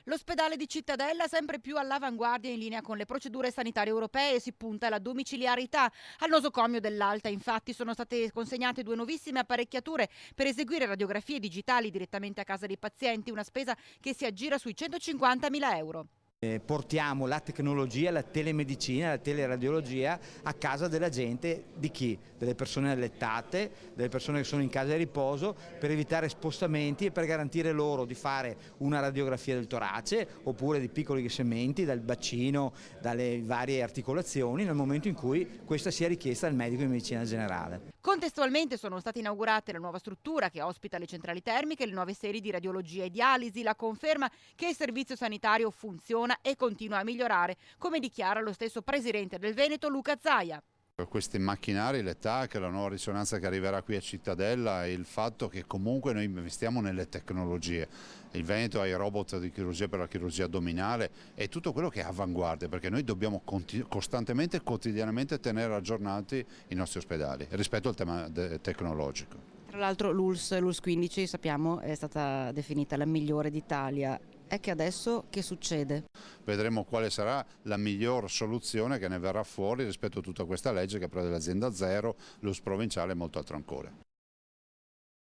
L'ospedale di Cittadella, sempre più all'avanguardia in linea con le procedure sanitarie europee, si punta alla domiciliarità. Al nosocomio dell'Alta, infatti, sono state consegnate 2 nuovissime apparecchiature per eseguire radiografie digitali direttamente a casa dei pazienti, una spesa che si aggira sui 150.000 euro. Portiamo la tecnologia, la telemedicina, la teleradiologia a casa della gente, di chi? Delle persone allettate, delle persone che sono in casa di riposo, per evitare spostamenti e per garantire loro di fare una radiografia del torace oppure di piccoli segmenti dal bacino, dalle varie articolazioni, nel momento in cui questa sia richiesta dal medico di medicina generale. Contestualmente sono state inaugurate la nuova struttura che ospita le centrali termiche e le nuove serie di radiologia e dialisi, la conferma che il servizio sanitario funziona e continua a migliorare, come dichiara lo stesso presidente del Veneto Luca Zaia. Questi macchinari, le TAC, la nuova risonanza che arriverà qui a Cittadella e il fatto che comunque noi investiamo nelle tecnologie. Il Veneto ha i robot di chirurgia per la chirurgia addominale e tutto quello che è avanguardia, perché noi dobbiamo costantemente e quotidianamente tenere aggiornati i nostri ospedali rispetto al tema tecnologico. Tra l'altro l'ULSS 15 sappiamo è stata definita la migliore d'Italia. È che adesso che succede? Vedremo quale sarà la miglior soluzione che ne verrà fuori rispetto a tutta questa legge che prevede l'azienda zero, l'ULSS provinciale e molto altro ancora.